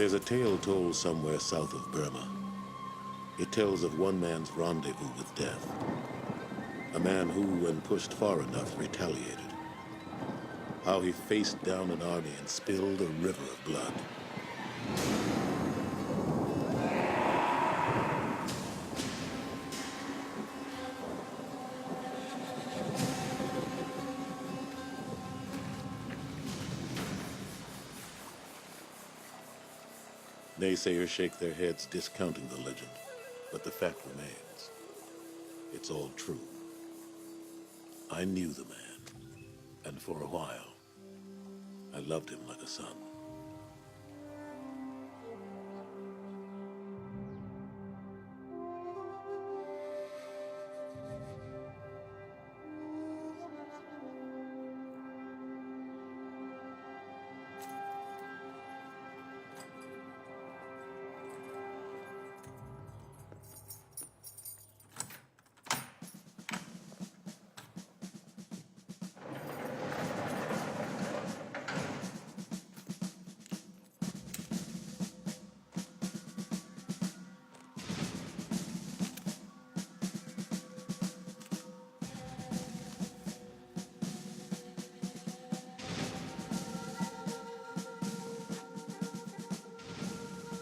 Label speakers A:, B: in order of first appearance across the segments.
A: There's a tale told somewhere south of Burma. It tells of one man's rendezvous with death. A man who, when pushed far enough, retaliated. How he faced down an army and spilled a river of blood. Naysayers shake their heads discounting the legend, but the fact remains. It's all true. I knew the man, and for a while, I loved him like a son.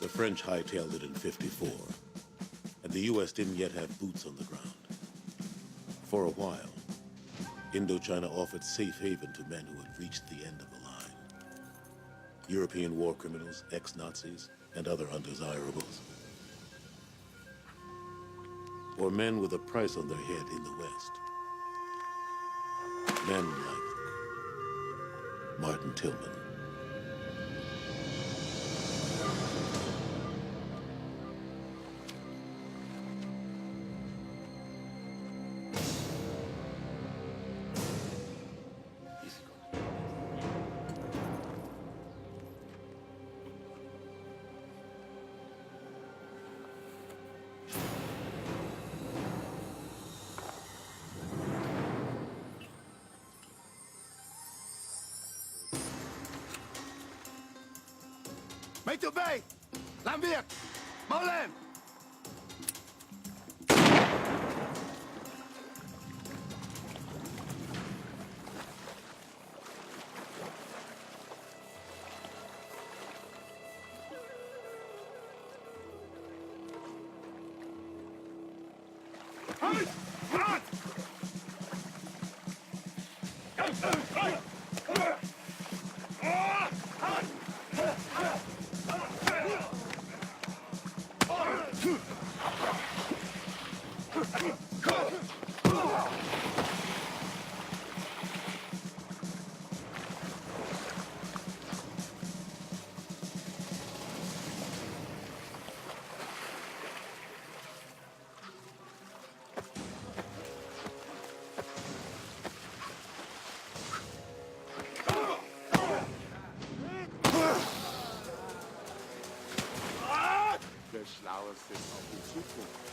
A: The French hightailed it in '54, and the U.S. didn't yet have boots on the ground. For a while, Indochina offered safe haven to men who had reached the end of the line. European war criminals, ex-Nazis, and other undesirables. Or men with a price on their head in the West. Men like Martin Tilman.
B: Mate obey! L'envers! Molen! Der Schlaueste ist auf die Zukunft.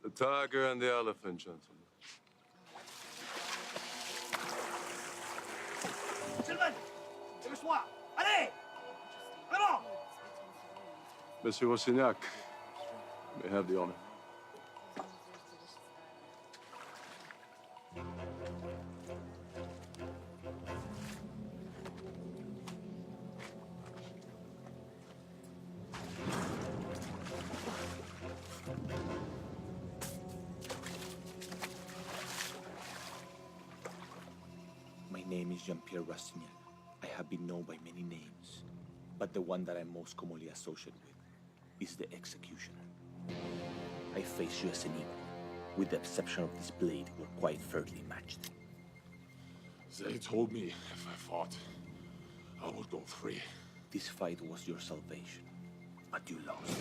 C: The tiger and the elephant, gentlemen.
B: Tilman! Dépêche-toi! Allez! Vraiment!
C: Monsieur Rossignac, you may have the honor.
D: My name is Jean-Pierre Rastignac. I have been known by many names. but the one that I'm most commonly associated with is the executioner. I face you as an equal. With the exception of this blade, we're quite fairly matched.
C: They told me if I fought, I would go free.
D: This fight was your salvation, but you lost.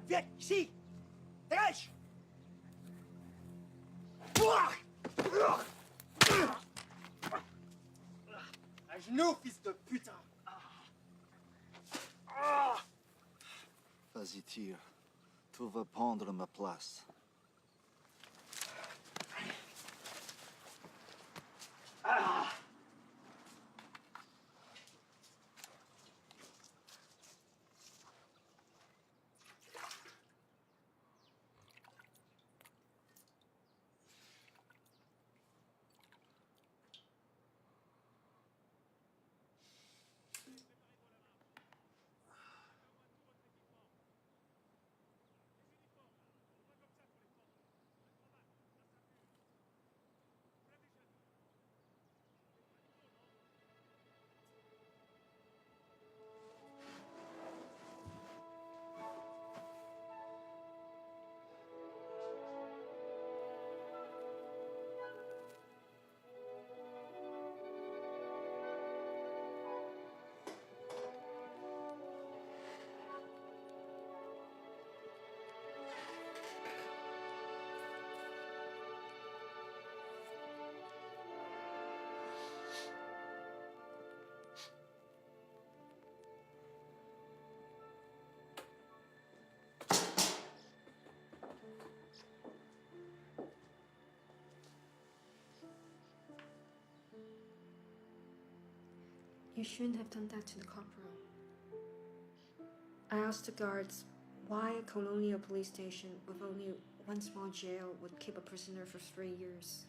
E: Viens, ici! Dégage! À genoux, fils de putain!
F: Vas-y, tire. Tu vas prendre ma place.
G: You shouldn't have done that to the corporal. I asked the guards why a colonial police station with only one small jail would keep a prisoner for 3 years.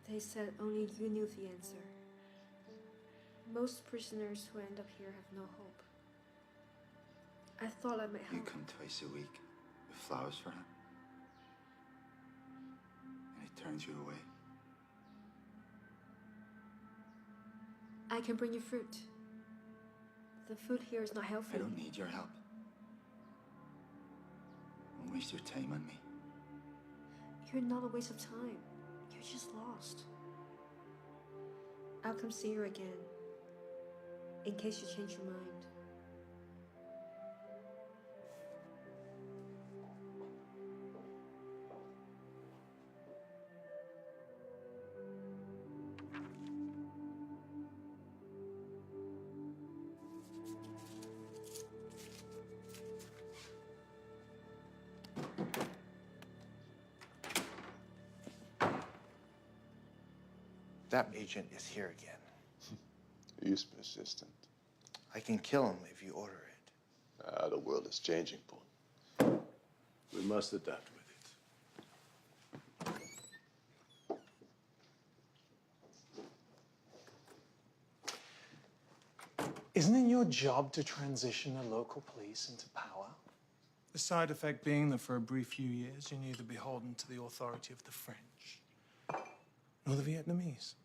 G: They said only you knew the answer. Most prisoners who end up here have no hope. I thought I might help.
F: You come twice a week with flowers for him. And he turns you away.
G: I can bring you fruit. The food here is not healthy.
F: I don't need your help. Don't waste your time on me.
G: You're not a waste of time. You're just lost. I'll come see you again, in case you change your mind.
H: That agent is here again.
C: He's persistent.
H: I can kill him if you order it.
C: The world is changing, Paul. We must adapt with it.
I: Isn't it your job to transition the local police into power? The side effect being that for a brief few years, you're neither beholden to the authority of the French nor the Vietnamese.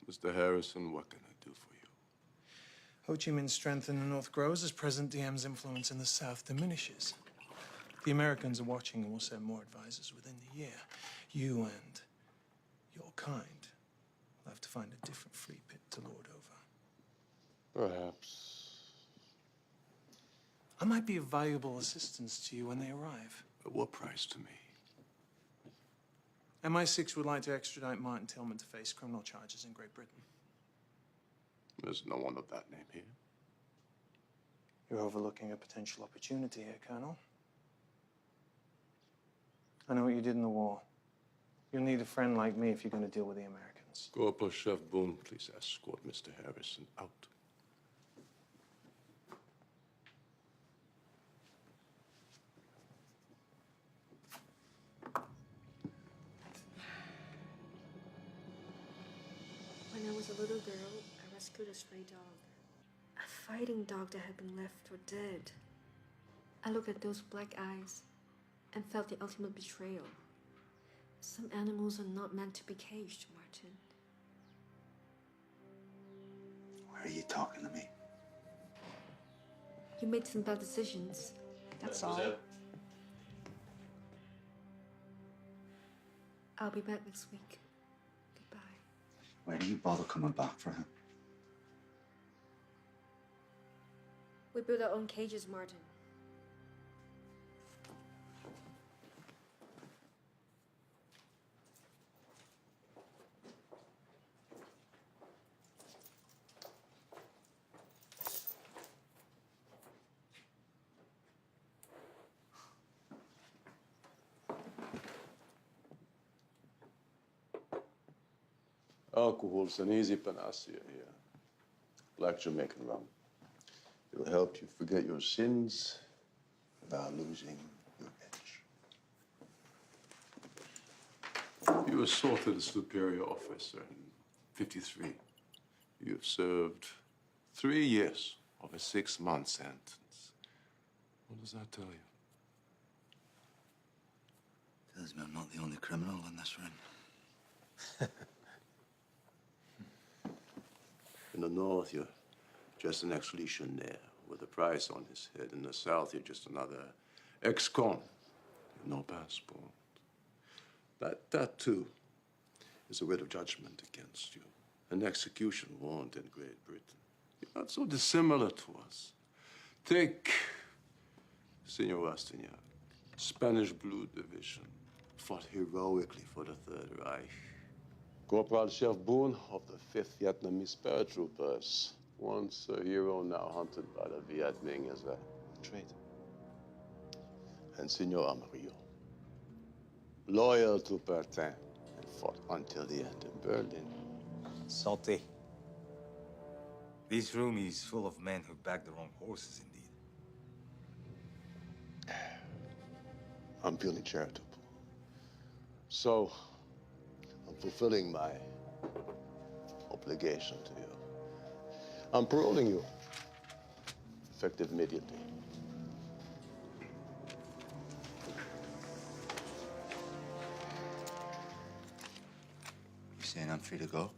C: Mr. Harrison, what can I do for you?
I: Ho Chi Minh's strength in the North grows as President Diem's influence in the South diminishes. The Americans are watching and will send more advisors within the year. You and your kind will have to find a different flea pit to lord over.
C: Perhaps.
I: I might be of valuable assistance to you when they arrive.
C: At what price to me?
I: MI6 would like to extradite Martin Tilman to face criminal charges in Great Britain.
C: There's no one of that name here.
I: You're overlooking a potential opportunity here, Colonel. I know what you did in the war. You'll need a friend like me if you're going to deal with the Americans.
C: Corporal Chef Boone, please escort Mr. Harrison out.
G: When I was a little girl, I rescued a stray dog. A fighting dog that had been left for dead. I looked at those black eyes and felt the ultimate betrayal. Some animals are not meant to be caged, Martin.
F: Why are you talking to me?
G: You made some bad decisions. That's all. I'll be back next week. Goodbye.
F: Why do you bother coming back for him?
G: We build our own cages, Martin.
C: Alcohol's an easy panacea here. Black Jamaican rum. It'll help you forget your sins without losing your edge. You assaulted a superior officer in '53. You've served 3 years of a 6-month sentence. What does that tell you?
F: Tells me I'm not the only criminal in this room.
C: In the north, you're just an ex-legionnaire with a price on his head. In the south, you're just another ex-con with no passport. That too is a writ of judgment against you. An execution warrant in Great Britain. You're not so dissimilar to us. Take Senor Rastignac, Spanish Blue Division, fought heroically for the Third Reich. Corporal Chef Boone of the 5th Vietnamese paratroopers. Once a hero, now hunted by the Viet Minh as a traitor. And Senor Amarillo, loyal to Bertin and fought until the end in Berlin.
J: Santé. This room is full of men who back the wrong horses, indeed.
C: I'm feeling charitable. So, I'm fulfilling my obligation to you. I'm paroling you, effective immediately.
F: You saying I'm free to go?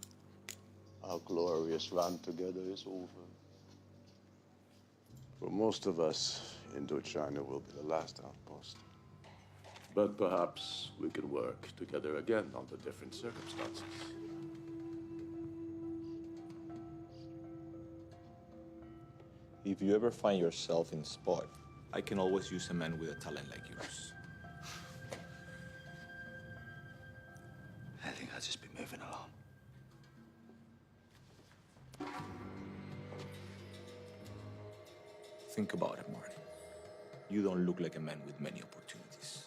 C: Our glorious run together is over. For most of us, Indochina will be the last outpost. But perhaps we could work together again under different circumstances.
D: If you ever find yourself in spot, I can always use a man with a talent like yours.
F: I think I'll just be moving along.
D: Think about it, Martin. You don't look like a man with many opportunities.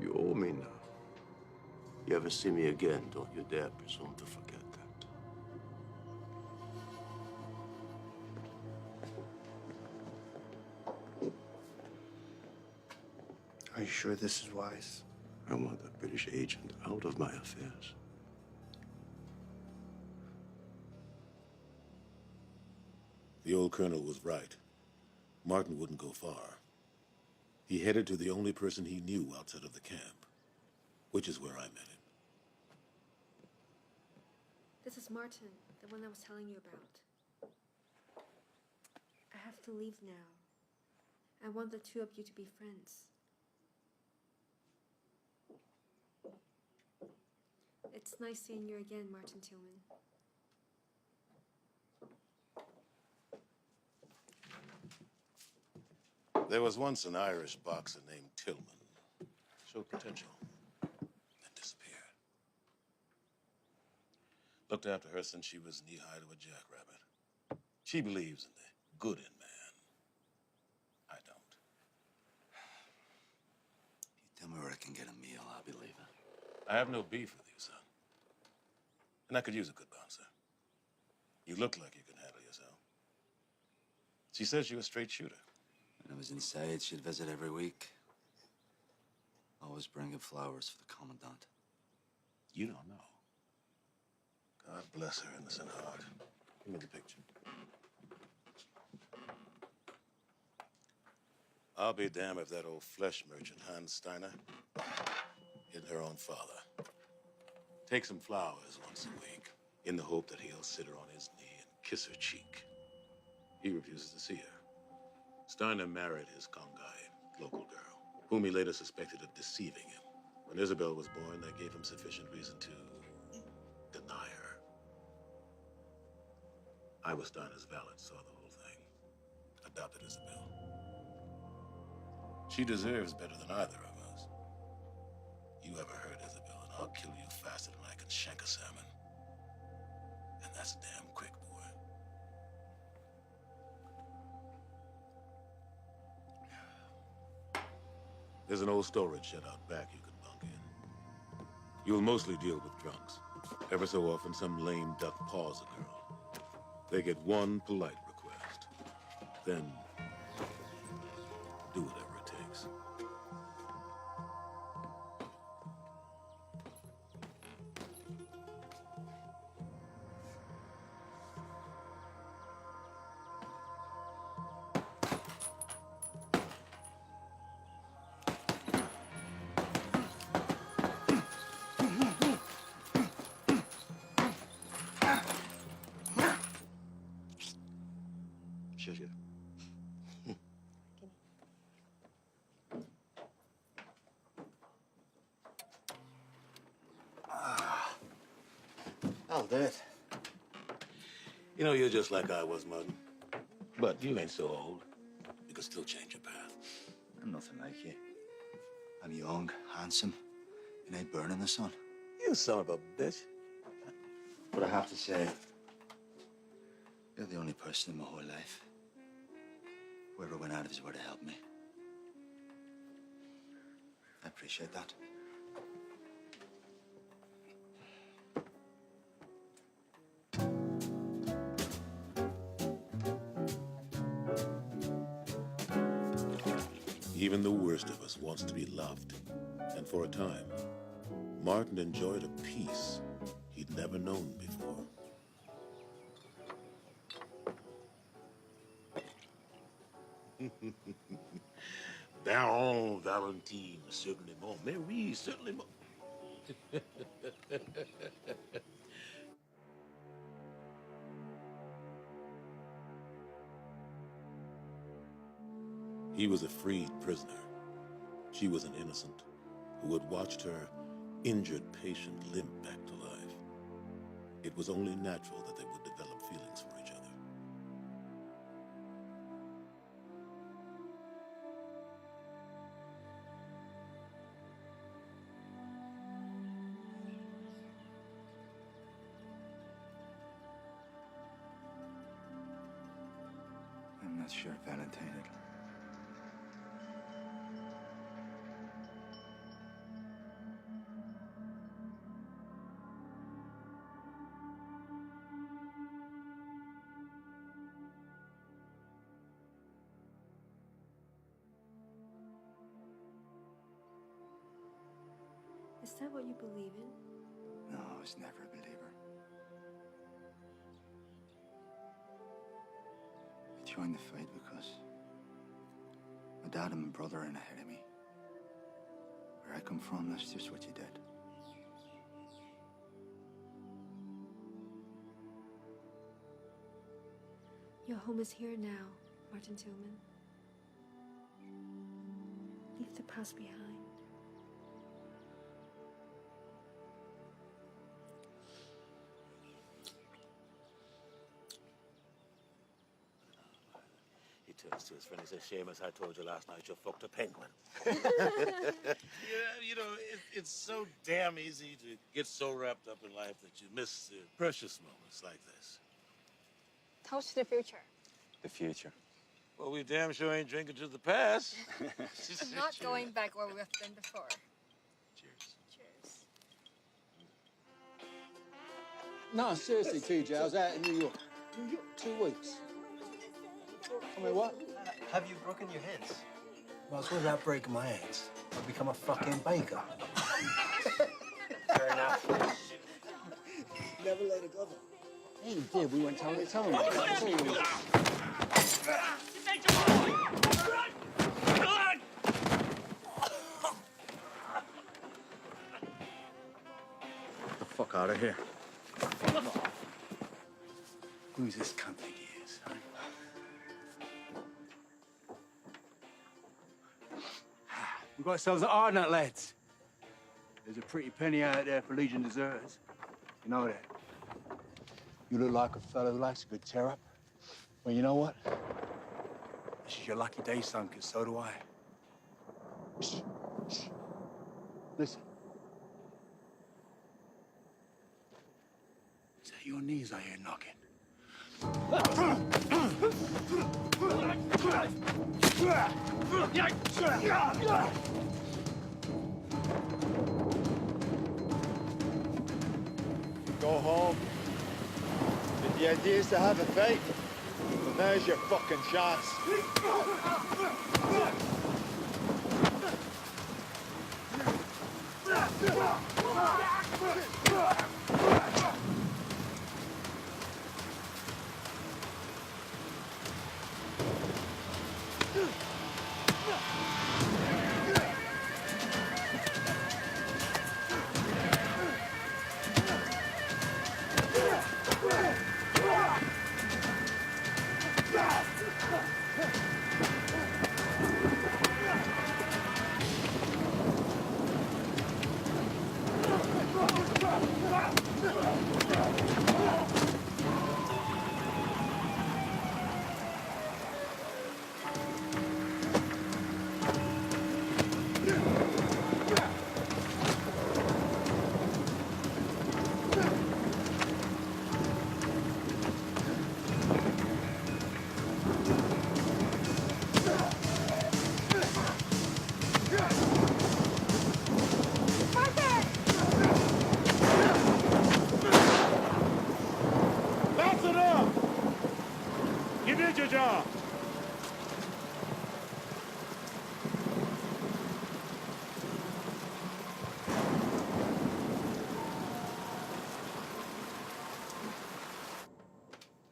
C: You owe me now. You ever see me again, don't you dare presume to forget that.
H: Are you sure this is wise?
C: I want a British agent out of my affairs.
A: The old colonel was right. Martin wouldn't go far. He headed to the only person he knew outside of the camp, which is where I met him.
G: This is Martin, the one I was telling you about. I have to leave now. I want the two of you to be friends. It's nice seeing you again, Martin Tilman.
A: There was once an Irish boxer named Tilman. Showed potential. Looked after her since she was knee-high to a jackrabbit. She believes in the good in man. I don't.
F: You tell me where I can get a meal, I'll believe it.
A: I have no beef with you, son. And I could use a good bouncer. You look like you can handle yourself. She says you're a straight shooter.
F: When I was inside, she'd visit every week. Always bringing flowers for the commandant.
A: You don't know. God bless her innocent heart. Give me the picture. I'll be damned if that old flesh merchant, Hans Steiner, hid her own father. Take some flowers once a week, in the hope that he'll sit her on his knee and kiss her cheek. He refuses to see her. Steiner married his Kongai, local girl, whom he later suspected of deceiving him. When Isabel was born, that gave him sufficient reason to deny her. I was Steiner's valet, saw the whole thing. Adopted Isabel. She deserves better than either of us. You ever hurt Isabel, and I'll kill you faster than I can shank a salmon. And that's damn quick, boy. There's an old storage shed out back you could bunk in. You'll mostly deal with drunks. Ever so often, some lame duck paws a girl. They get one polite request. Then, do whatever it takes. Sure.
F: I'll do it.
A: You know, you're just like I was, Martin. But you ain't so old. You can still change your path.
F: I'm nothing like you. I'm young, handsome, and I burn in the sun.
A: You son of a bitch.
F: But I have to say, you're the only person in my whole life who ever went out of his way to help me. I appreciate that.
A: Even the worst of us wants to be loved. And for a time, Martin enjoyed a peace he'd never known before. Baron Valentine, certainly more. Mais oui, certainly more. He was a freed prisoner. She was an innocent who had watched her injured patient limp back to life. It was only natural that they would develop feelings for each other.
F: I'm not sure Valentine would.
G: Is that what you believe in?
F: No, I was never a believer. I joined the fight because my dad and my brother are in ahead of me. Where I come from, that's just what you did.
G: Your home is here now, Martin Tilman. Leave the past behind.
D: He turns
A: glass to his friend. He says, Seamus, I told you last night you fucked a penguin.
K: You know, it's so damn easy to get so wrapped up in life that you miss the precious moments like this.
L: Toast to the future.
J: The future.
K: Well, we damn sure ain't drinking to the past.
L: I'm not going back where we've been before.
J: Cheers.
L: Cheers.
M: No, seriously, TJ, I was out in New York. 2 weeks. I mean, what?
H: Have you broken your hands?
M: Well, it's all about breaking my hands. I've become a fucking baker.
H: Fair enough.
M: Never let it go. Yeah, you did. We went toe to toe.
F: Get the fuck out of here.
M: Who's this cunt think he is, huh? We got ourselves an hard nut, lads. There's a pretty penny out there for Legion deserters. You know that. You look like a fellow who likes a good tear up. Well, you know what? This is your lucky day, son, because so do I. Shh. Shh. Listen. Is that your knees I hear knocking?
N: Go home. If the idea is to have a fight, well, now's your fucking chance.
K: That's enough! You did your job.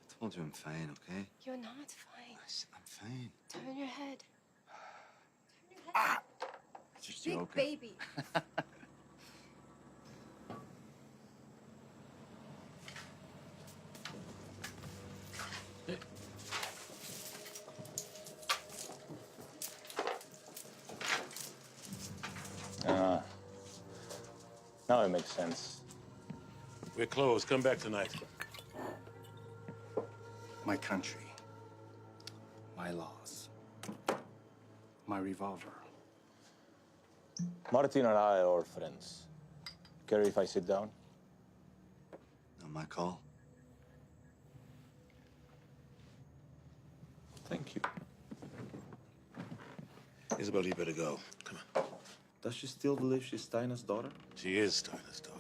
F: I told you I'm fine, okay?
L: You're not fine.
F: I'm fine.
L: Turn your head.
F: Just
L: Big
F: joking.
L: baby.
D: Now it makes sense.
K: We're closed. Come back tonight.
M: My country. My laws. My revolver.
D: Martin and I are old friends. Care if I sit down?
F: Not my call.
D: Thank you.
A: Isabel, you better go. Come on.
D: Does she still believe she's Steiner's daughter?
A: She is Steiner's daughter.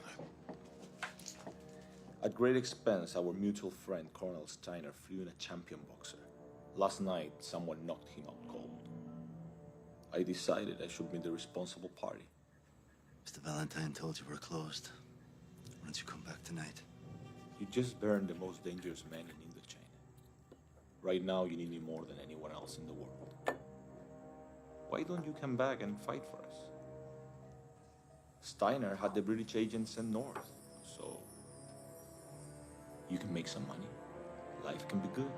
D: At great expense, our mutual friend, Colonel Steiner, flew in a champion boxer. Last night, someone knocked him out cold. I decided I should be the responsible party.
F: Mr. Valentine told you we're closed. Why don't you come back tonight?
D: You just burned the most dangerous man in Indochina. Right now, you need me more than anyone else in the world. Why don't you come back and fight for us? Steiner had the British agents sent north, so you can make some money. Life can be good.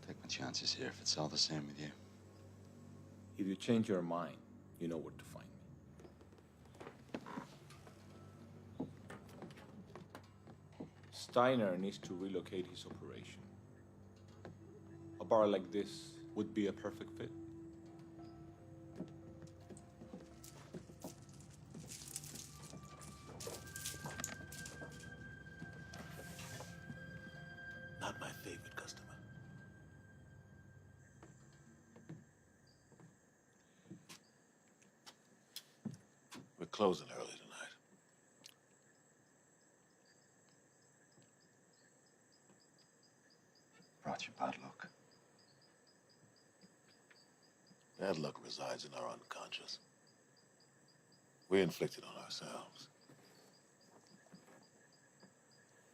F: Take my chances here if it's all the same with you.
D: If you change your mind, you know where to find me. Steiner needs to relocate his operation. A bar like this would be a perfect fit.
A: Not my favorite customer. We're closing early tonight.
F: Brought you bad luck.
A: Bad luck resides in our unconscious. We inflict it on ourselves.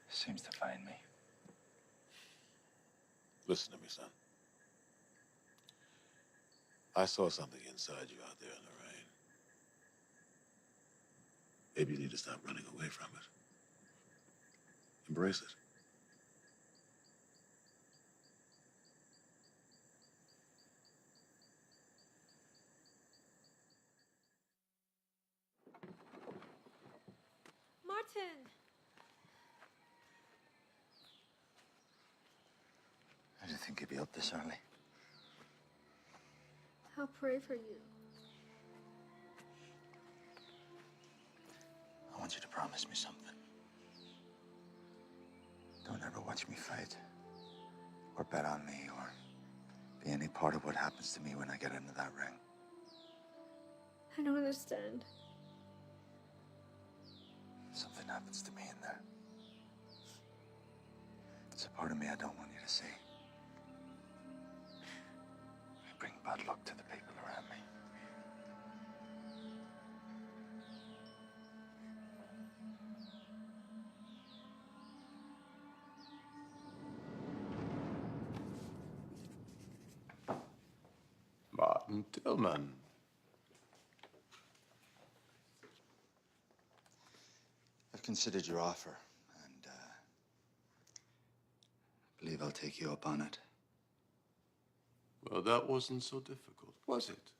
F: Seems to find me.
A: Listen to me, son. I saw something inside you out there in the rain. Maybe you need to stop running away from it. Embrace it.
G: Martin!
F: I didn't think you'd be up this early.
G: I'll pray for you.
F: I want you to promise me something. Don't ever watch me fight, or bet on me, or be any part of what happens to me when I get into that ring.
G: I don't understand.
F: Something happens to me in there. It's a part of me I don't want you to see. I bring bad luck to the people around me.
C: Martin Tilman.
F: I've considered your offer, and I believe I'll take you up on it.
C: Well, that wasn't so difficult, was it?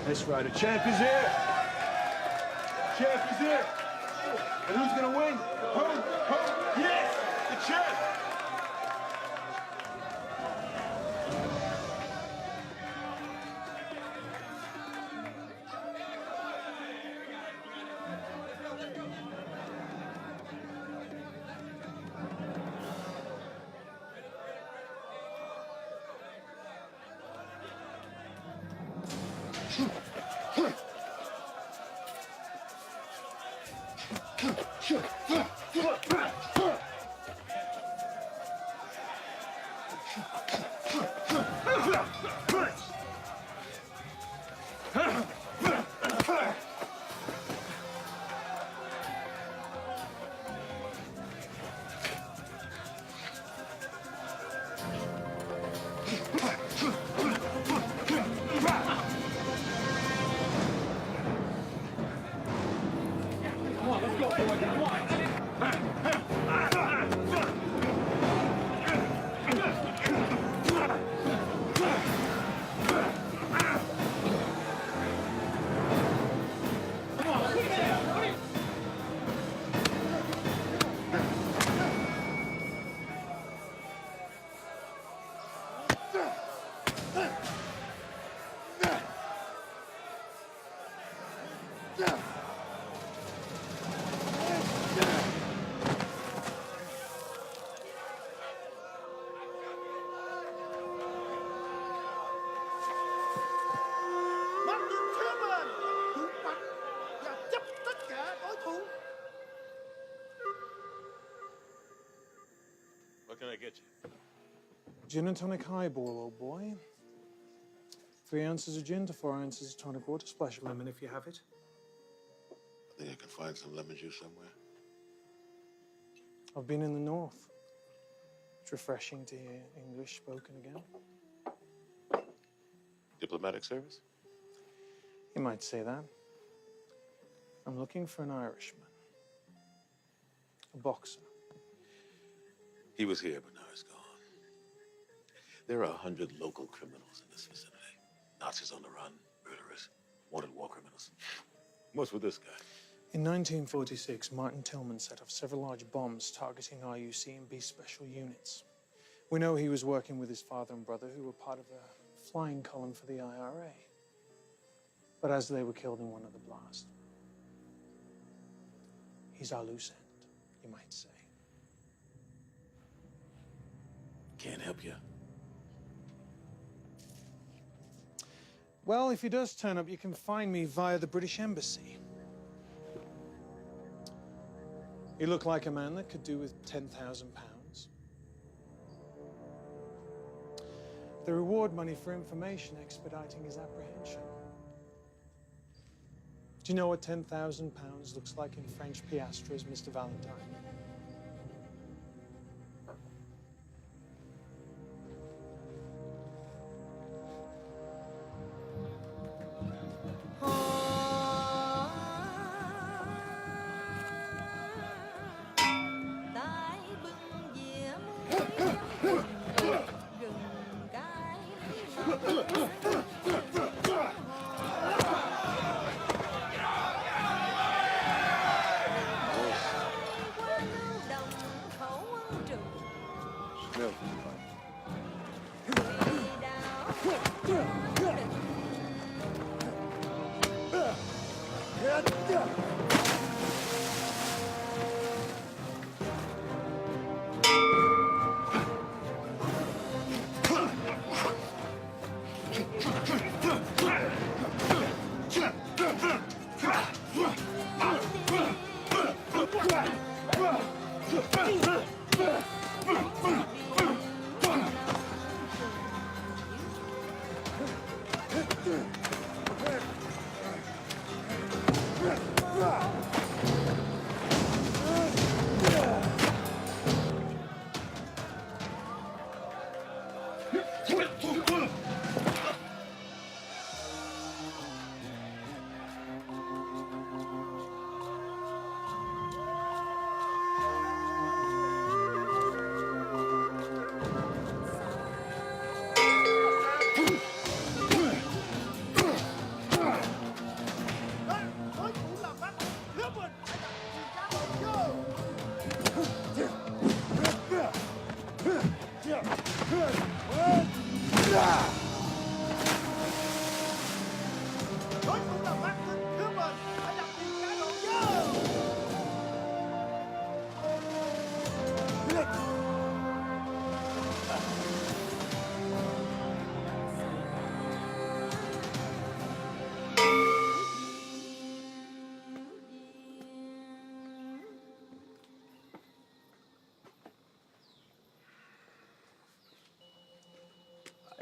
M: That's right, the champ is here. Champ is here. And who's gonna win? Who? Yes, the champ.
A: What can I get you?
I: Gin and tonic highball, old boy. 3 ounces of gin to 4 ounces of tonic water. Splash of lemon if you have it.
A: I think I can find some lemon juice somewhere.
I: I've been in the north. It's refreshing to hear English spoken again.
A: Diplomatic service?
I: You might say that. I'm looking for an Irishman. A boxer.
A: He was here, but now he's gone. There are 100 local criminals in this vicinity. Nazis on the run, murderers, wanted war criminals. What's with this guy?
I: In 1946, Martin Tilman set off several large bombs targeting RUC and B special units. We know he was working with his father and brother, who were part of a flying column for the IRA. But as they were killed in one of the blasts, he's our loose end, you might say.
A: Can't help you.
I: Well, if he does turn up, you can find me via the British Embassy. He looked like a man that could do with £10,000. The reward money for information expediting his apprehension. Do you know what £10,000 looks like in French piastres, Mr. Valentine?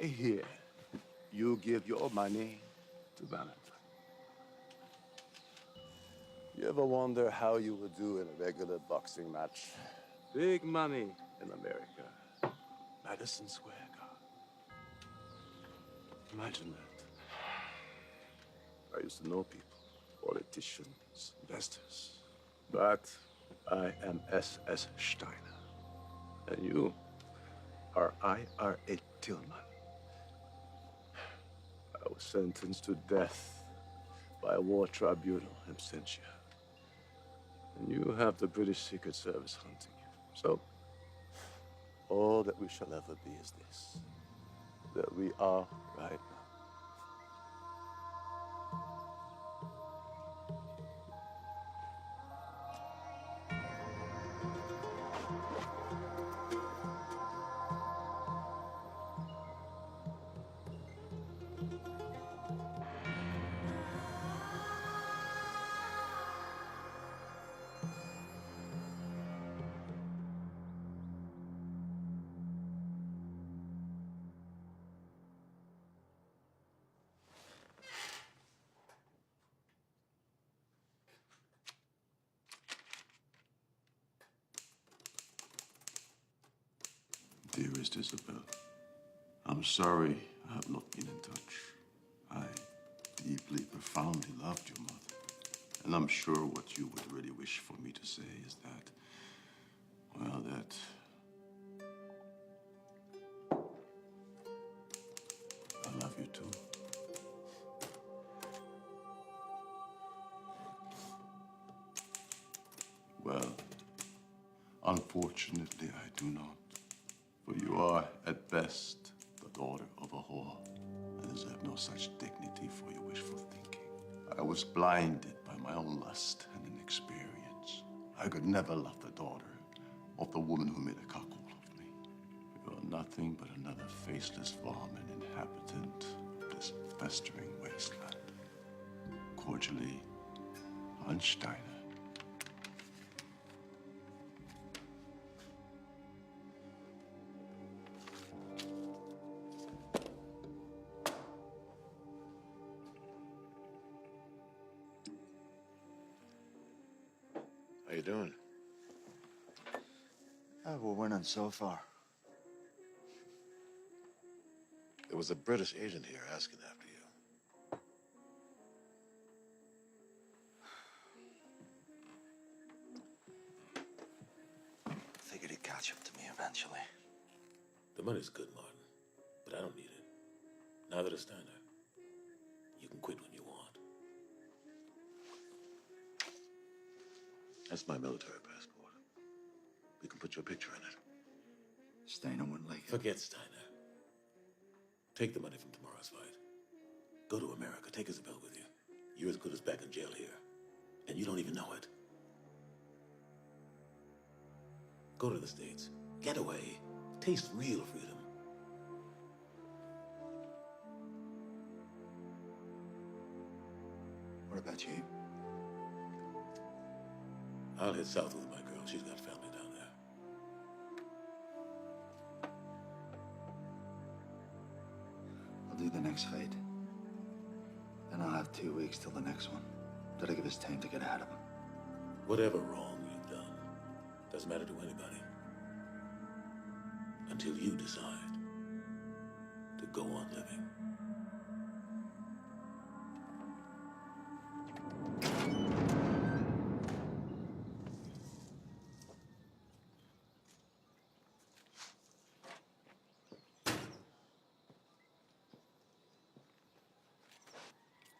C: I hear you give your money to Valentine. You ever wonder how you would do in a regular boxing match? Big money in America. Madison Square Garden. Imagine that. I used to know people, politicians, investors. But I am S.S. Steiner. And you are IRA Tilman. I was sentenced to death by a war tribunal in absentia. And you have the British Secret Service hunting you. So, all that we shall ever be is this, that we are right now. Dearest Isabel, I'm sorry I have not been in touch. I deeply, profoundly loved your mother. And I'm sure what you would really wish for me to say is that, well, that I love you too. Well, unfortunately, I do not. For you are, at best, the daughter of a whore, and deserve no such dignity for your wishful thinking. I was blinded by my own lust and inexperience. I could never love the daughter of the woman who made a cuckold of me. You are nothing but another faceless varmint inhabitant of this festering wasteland. Cordially, Einsteiner.
A: How you doing?
F: We're winning so far.
A: There was a British agent here asking after you.
F: Figured he'd catch up to me eventually.
A: The money's good, Martin, but I don't need it. Neither does Steiner. You can quit when you want. That's my military passport. We can put your picture in it.
F: Steiner wouldn't like it.
A: Forget Steiner. Take the money from tomorrow's fight. Go to America. Take Isabel with you. You're as good as back in jail here. And you don't even know it. Go to the States. Get away. Taste real freedom.
F: What about you?
A: I'll head south with my girl. She's got family down there.
F: I'll do the next fight. Then I'll have 2 weeks till the next one. That'll give us time to get ahead of him.
A: Whatever wrong you've done doesn't matter to anybody. Until you decide to go on living.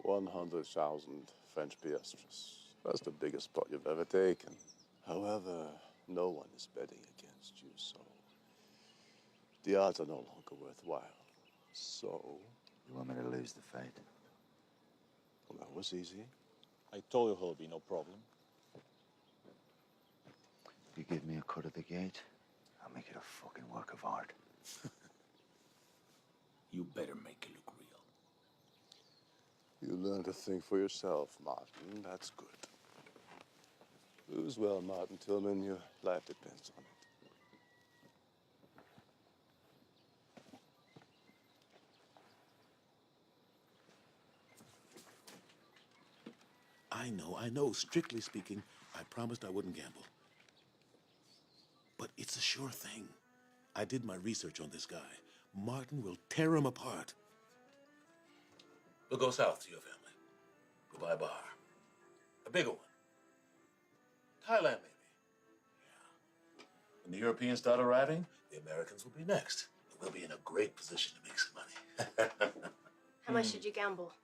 C: 100,000 French piastres. That's the biggest pot you've ever taken. However, no one is betting against you, so the odds are no longer worthwhile. So...
F: You want me to lose the fight?
C: Well, that was easy.
D: I told you it'll be no problem.
F: If you give me a cut of the gate, I'll make it a fucking work of art.
A: You better make it look real.
C: You learn to think for yourself, Martin. That's good. Lose well, Martin Tilman. Your life depends on it.
A: I know. Strictly speaking, I promised I wouldn't gamble. But it's a sure thing. I did my research on this guy. Martin will tear him apart. We'll go south to your family. We'll buy a bar. A bigger one. Thailand, maybe. Yeah. When the Europeans start arriving, the Americans will be next. And we'll be in a great position to make some money.
L: How much did you gamble?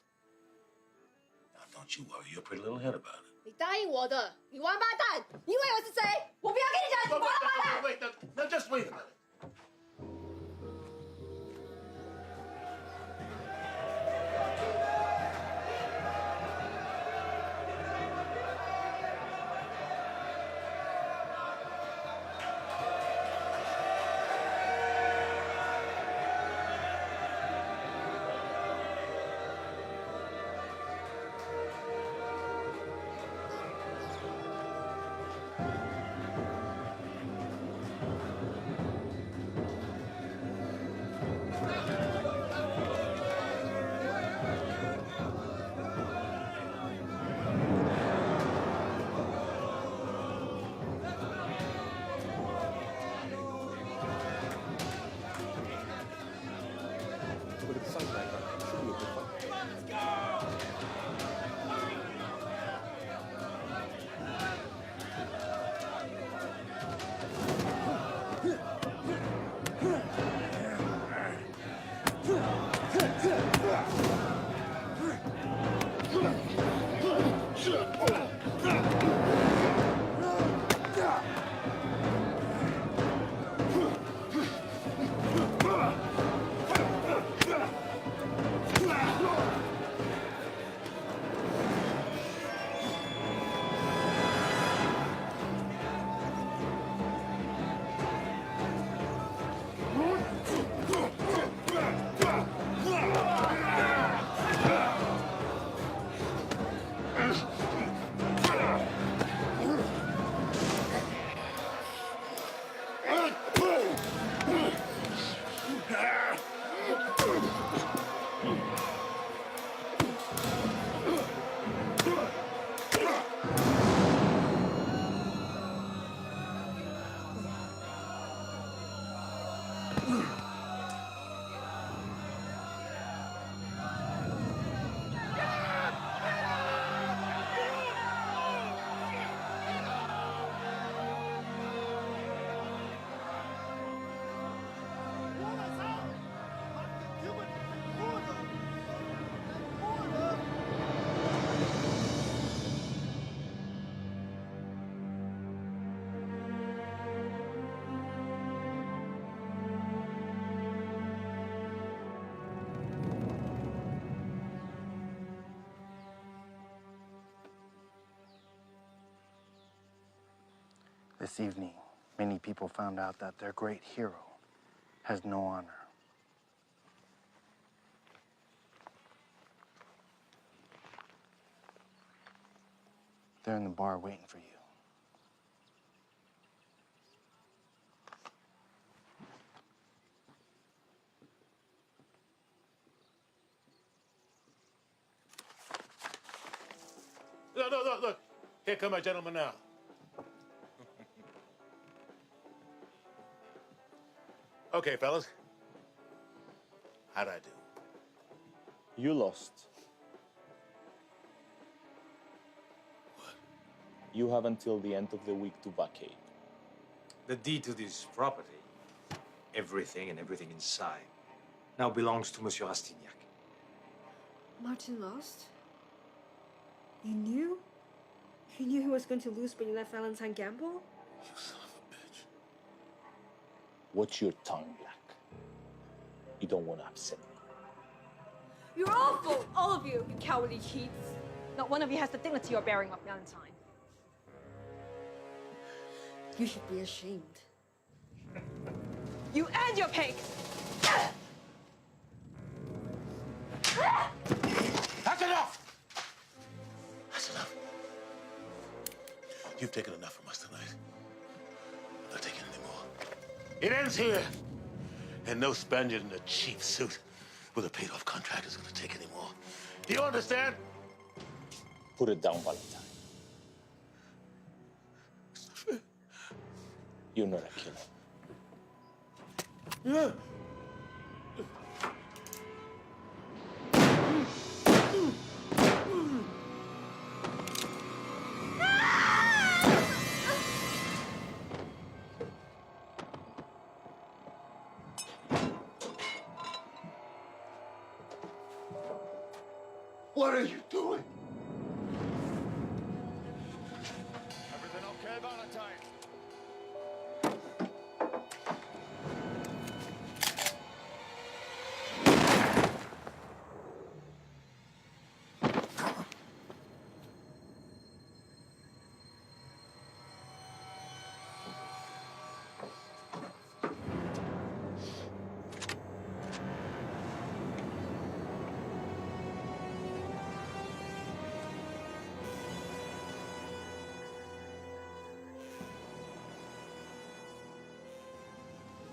A: Now, don't you worry. You're a pretty little head about it.
L: 你答应我的，你王八蛋！你以为我是谁？我不要跟你讲，你王八蛋！
A: Wait, now just wait a minute.
H: This evening, many people found out that their great hero has no honor. They're in the bar waiting for you.
K: Look. Here come my gentleman now. Okay, fellas. How'd I do?
D: You lost.
K: What?
D: You have until the end of the week to vacate.
O: The deed to this property, everything and everything inside, now belongs to Monsieur Rastignac.
G: Martin lost? You knew? You knew he was going to lose when you let Valentine gamble?
K: You son of a bitch.
D: Watch your tongue, Black. You don't want to upset me.
L: You're awful, all of you cowardly cheats. Not one of you has the dignity or bearing of Valentine.
G: You should be ashamed.
L: You and your pig!
K: That's enough! That's enough. You've taken enough from us tonight. I'm not taking any more. It ends here. And no Spaniard in a cheap suit with a paid-off contract is going to take any more. Do you understand?
D: Put it down, Valentine. You're not a killer.
K: Yeah.
C: What are you doing?
N: Everything okay, Valentine?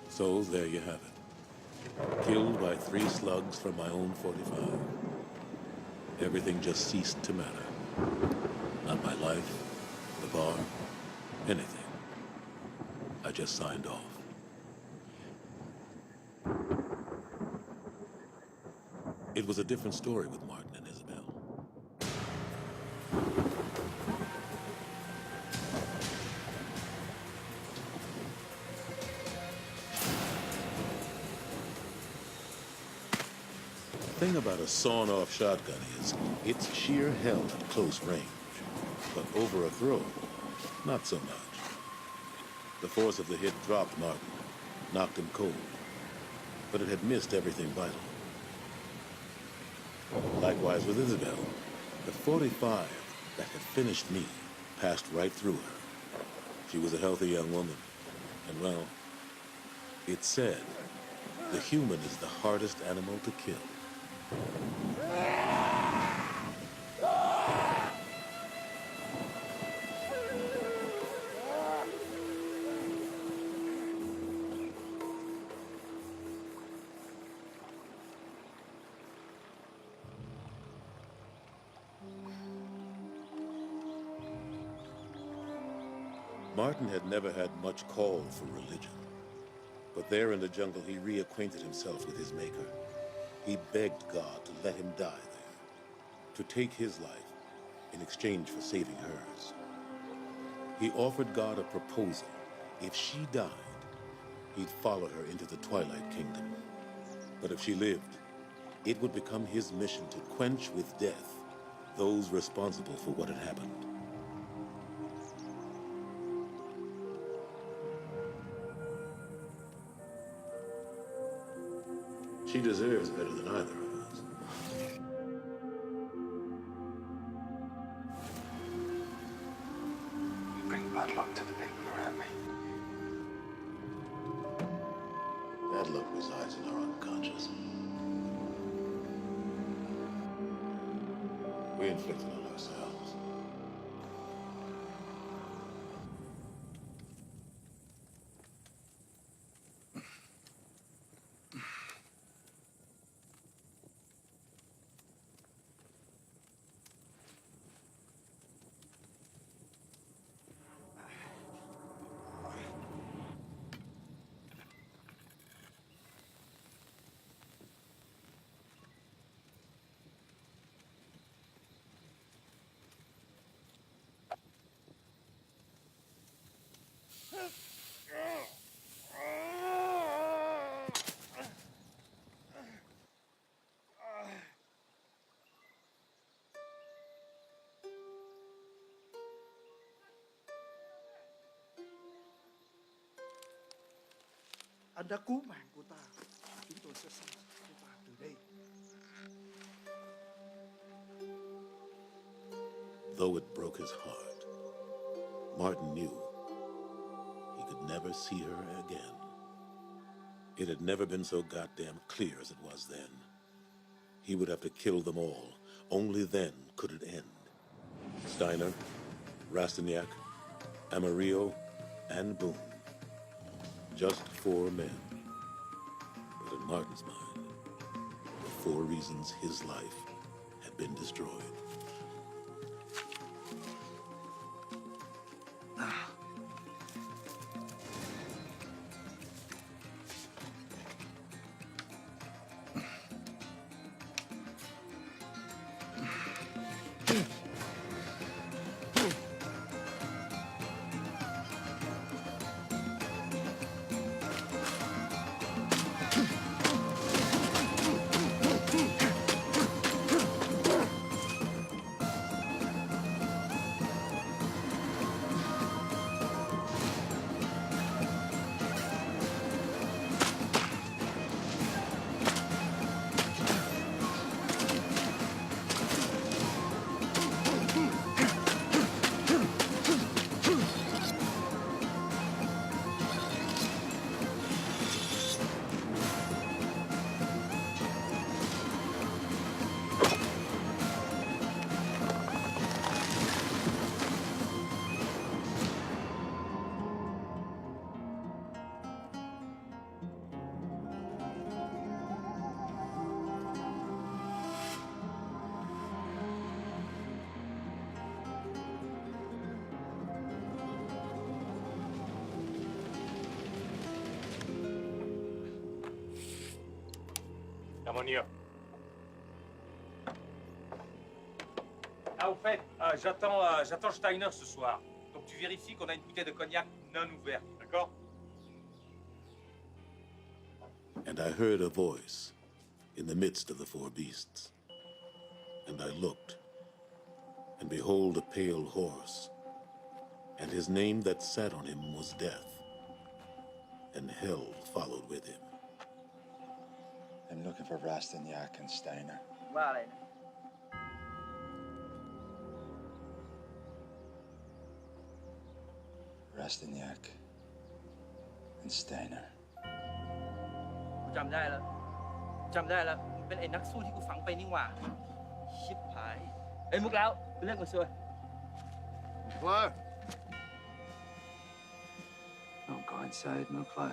A: So there you have it. Killed by 3 slugs from my own 45. Everything just ceased to matter. Not my life, the bar, anything. I just signed off. It was a different story with Martin and Isabel. The thing about a sawn-off shotgun is it's sheer hell at close range. But over a throw, not so much. The force of the hit dropped Martin, knocked him cold. But it had missed everything vital. Likewise with Isabel. The 45 that had finished me passed right through her. She was a healthy young woman. And well, it's said, the human is the hardest animal to kill. Martin had never had much call for religion. But there in the jungle, he reacquainted himself with his maker. He begged God to let him die there, to take his life in exchange for saving hers. He offered God a proposal. If she died, he'd follow her into the Twilight Kingdom. But if she lived, it would become his mission to quench with death those responsible for what had happened. She deserves better than either of us.
F: You bring Valentine.
H: bad luck to the people around me.
A: Bad luck resides in our unconscious. We inflict it on ourselves.
E: Anh đã cứu mạng của ta. Chúng tôi sẽ sang cô ta từ đây.
A: Though it broke his heart, Martin knew he could never see her again. It had never been so goddamn clear as it was then. He would have to kill them all. Only then could it end. Steiner, Rastignac, Amarillo, and Boone. Just 4 men. But in Martin's mind, the 4 reasons his life had been destroyed.
O: Come on here. Ah, au fait, j'attends Steiner ce soir. Donc tu vérifies qu'on a une bouteille de cognac non ouverte, d'accord?
A: And I heard a voice in the midst of the 4 beasts. And I looked, and behold a pale horse, and his name that sat on him was Death, and hell followed with him.
F: I'm looking for Rastignac and Steiner.
E: Vale.
F: Rastignac and Steiner.
E: กูจำได้แล้ว จำได้แล้วมึงเป็นไอ้นักสู้ที่กูฝังไปนี่หว่า ชิบหาย เอ้ยมุกแล้วไปเรื่องกันซวย
C: Hello?
F: Don't go inside, Mukla.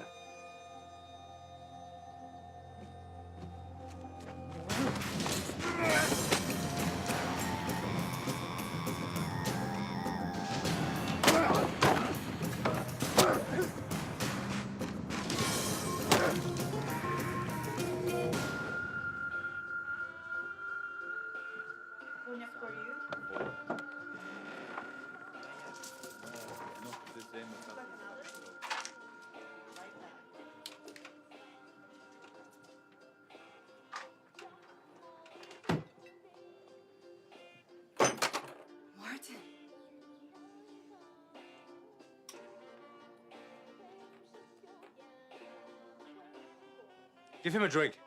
G: Martin.
O: Give him a drink.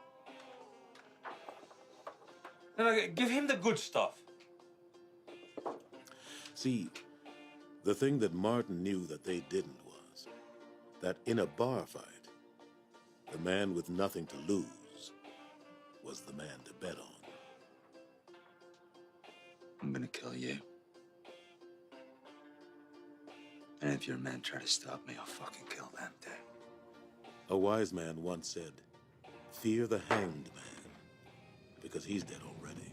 O: No, give him the good stuff.
A: See, The thing that Martin knew that they didn't was that in a bar fight, the man with nothing to lose was the man to bet on.
F: I'm gonna kill you. And if your men try to stop me, I'll fucking kill them too.
A: A wise man once said, "Fear the hanged man, because he's dead already."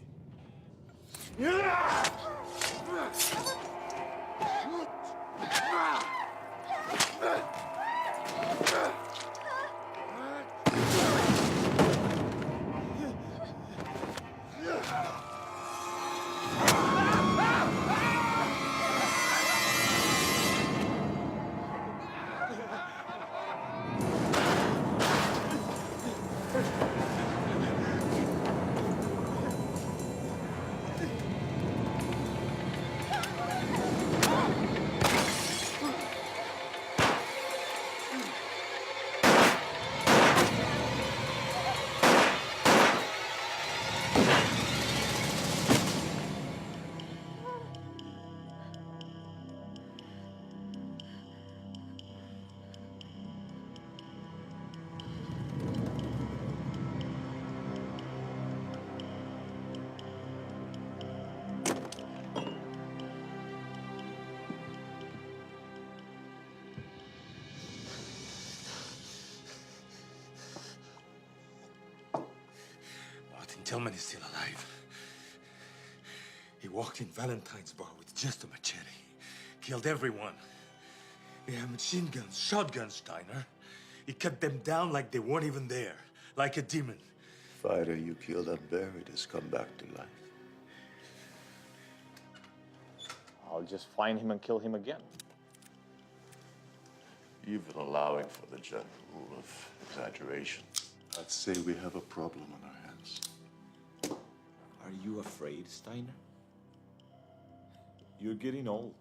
O: Martin Tilman is still alive. He walked in Valentine's bar with just a machete. Killed everyone. They have machine guns, shotguns, Steiner. He cut them down like they weren't even there. Like a demon.
C: Fighter you killed and buried has come back to life.
D: I'll just find him and kill him again.
C: Even allowing for the general rule of exaggeration, I'd say we have a problem on our hands.
D: Are you afraid, Steiner? You're getting old.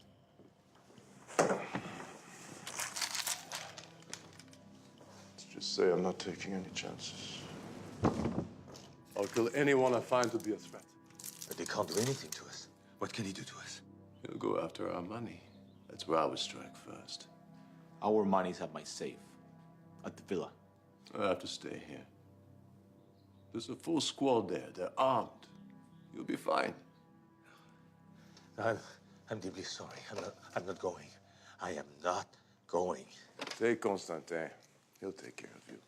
C: Let's just say I'm not taking any chances. I'll kill anyone I find to be a threat.
O: But they can't do anything to us. What can he do to us?
C: He'll go after our money. That's where I would strike first.
D: Our money's at my safe. At the villa.
C: I have to stay here. There's a full squad there. They're armed. You'll be fine.
O: I'm deeply sorry. I'm not going. I am not going.
C: Take Constantin. He'll take care of you.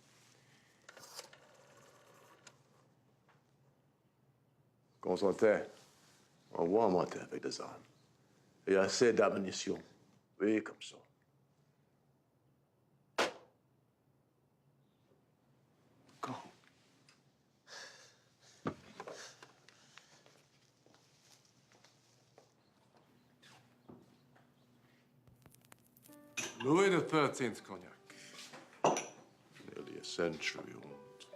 C: Constantin, envoie-moi monter avec des armes. Et assez d'ammunition. Oui, comme ça. Go. Louis XIII cognac. Nearly a century old.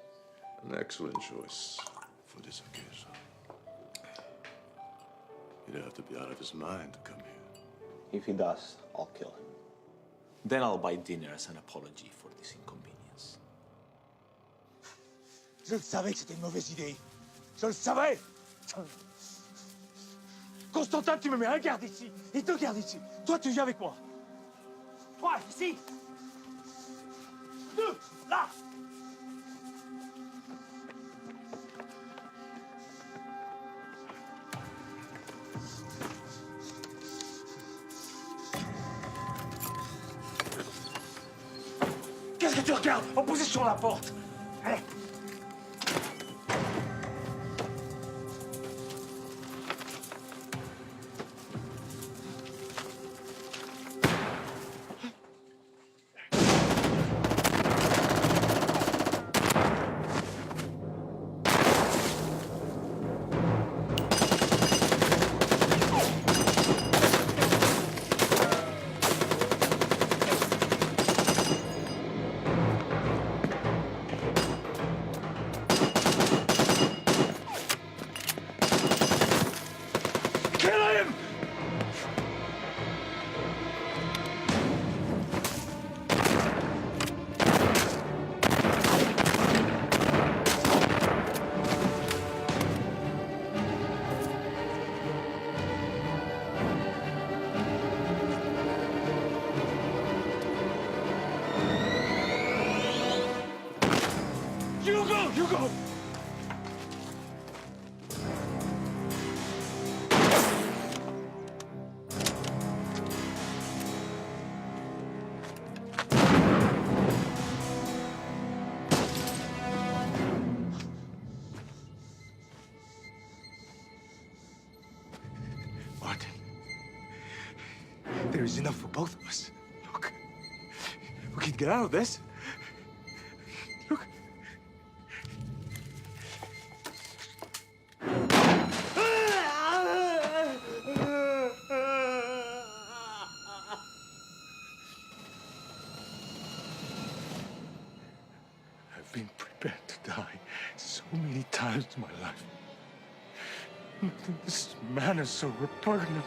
C: An excellent choice for this occasion. He'd have to be out of his mind to come here.
D: If he does, I'll kill him. Then I'll buy dinner as an apology for this inconvenience.
N: Je le savais que c'était une mauvaise idée. Je le savais. Constantin, tu me mets un garde ici et deux gardes ici. Toi, tu viens avec moi. Toi, ici. Deux, là. Qu'est-ce que tu regardes? En position la porte. Allez.
O: You go! Martin, there is enough for both of us. Look, we can get out of this. Look. I've been prepared to die so many times in my life. This man is so repugnant.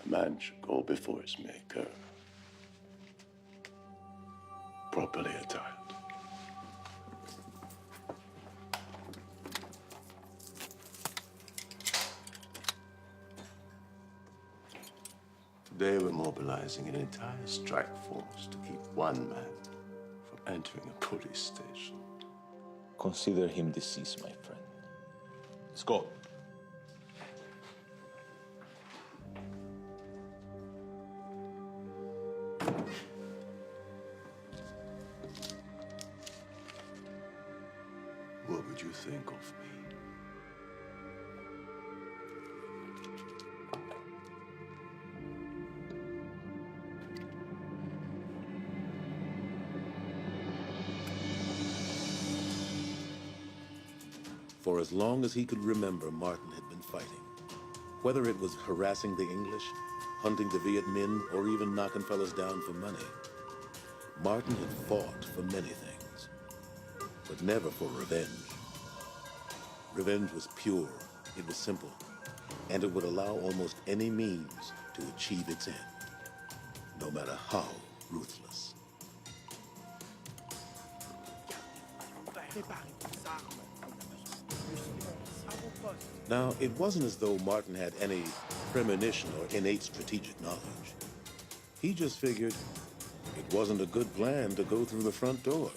C: A man should go before his maker, properly attired. Today we're mobilizing an entire strike force to keep one man from entering a police station.
D: Consider him deceased, my friend. Let's go.
C: What would you think of me?
A: For as long as he could remember, Martin had been fighting. Whether it was harassing the English, hunting the Viet Minh, or even knocking fellas down for money, Martin had fought for many things, but never for revenge. Revenge was pure, it was simple, and it would allow almost any means to achieve its end, no matter how ruthless. Now, it wasn't as though Martin had any premonition or innate strategic knowledge. He just figured it wasn't a good plan to go through the front door.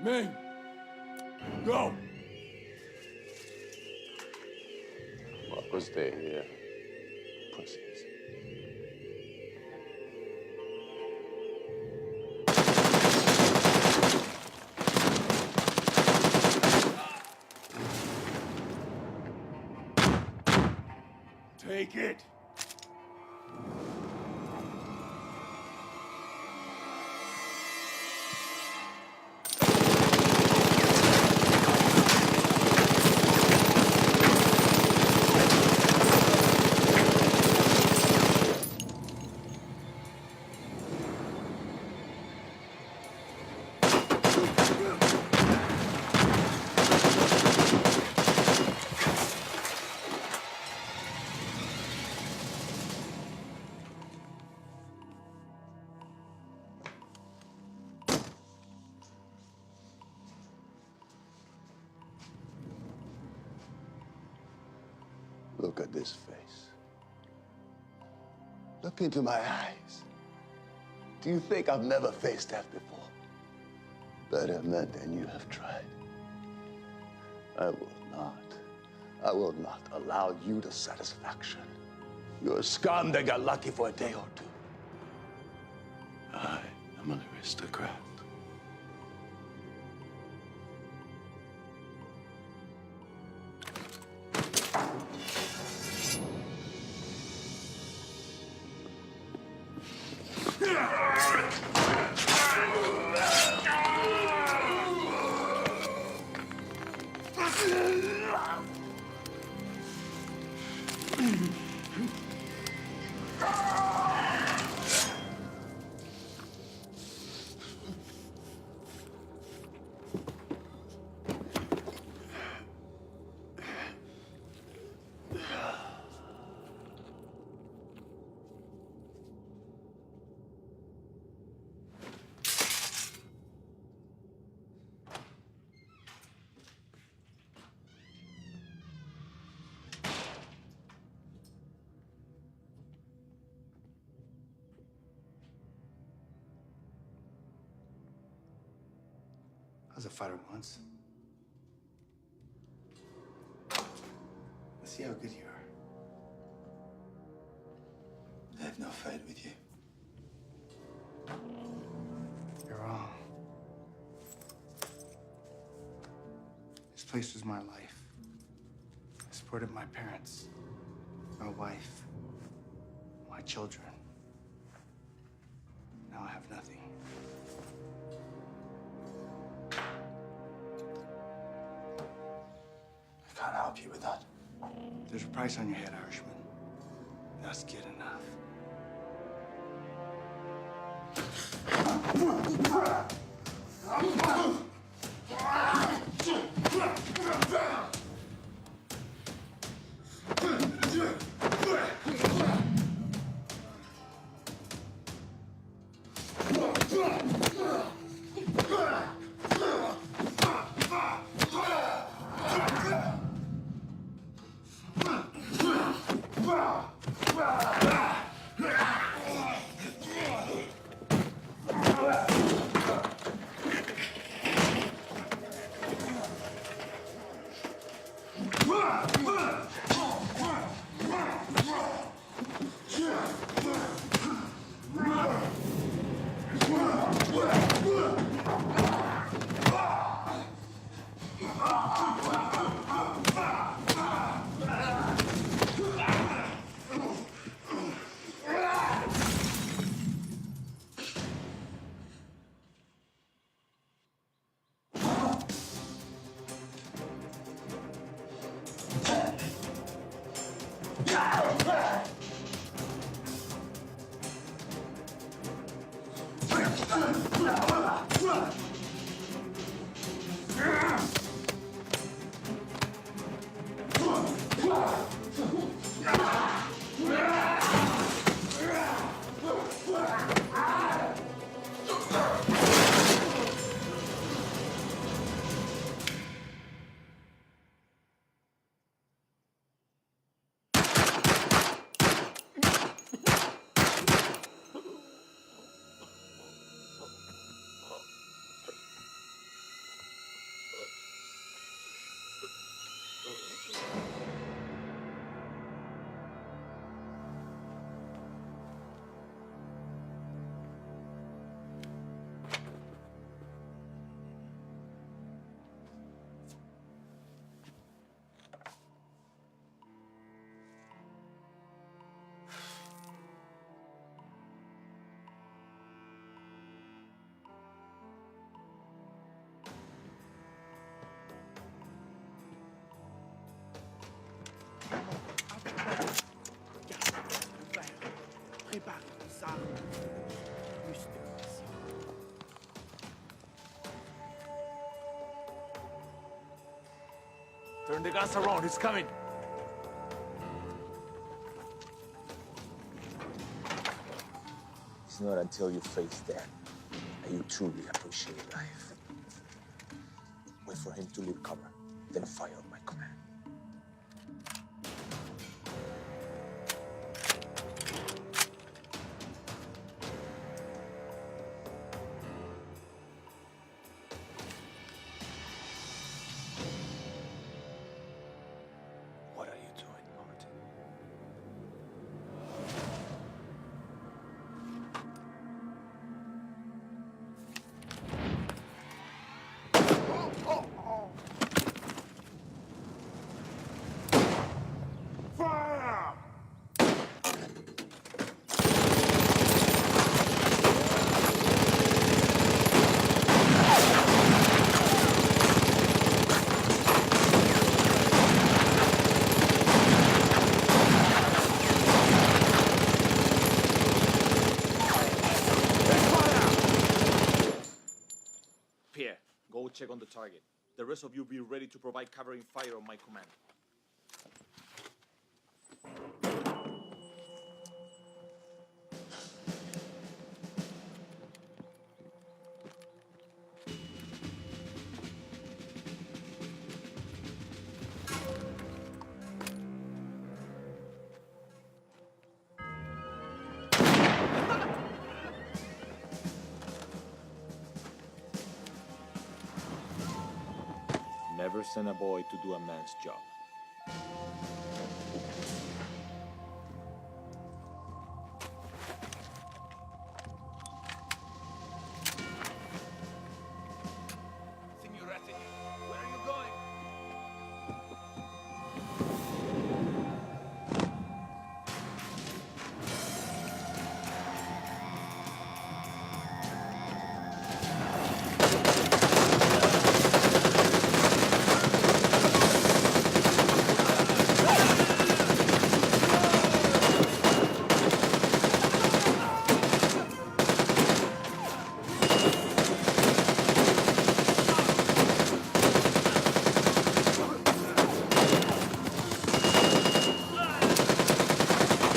M: Men! Go!
C: Marco, stay here. Pussies.
M: Take it!
C: Look at this face. Look into my eyes. Do you think I've never faced death before? Better men than you have tried. I will not allow you the satisfaction. You're a scum that got lucky for a day or two. I am an aristocrat.
F: I was a fighter once. Let's see how good you are. I have no fight with you. You're wrong. This place was my life. I supported my parents, my wife, my children. Now I have nothing. I can't help you with that. There's a price on your head, Irishman. That's good enough.
N: pas comme ça. Plus de patience.
O: Turn the guns around, it's coming.
D: It's not until you face death that you truly appreciate life. Wait for him to leave cover, then fire on my command. What are you doing, Martin?
N: Fire!
D: Pierre, go check on the target. The rest of you be ready to provide covering fire on my command. Never send a boy to do a man's job.
N: Signorati, where are you going?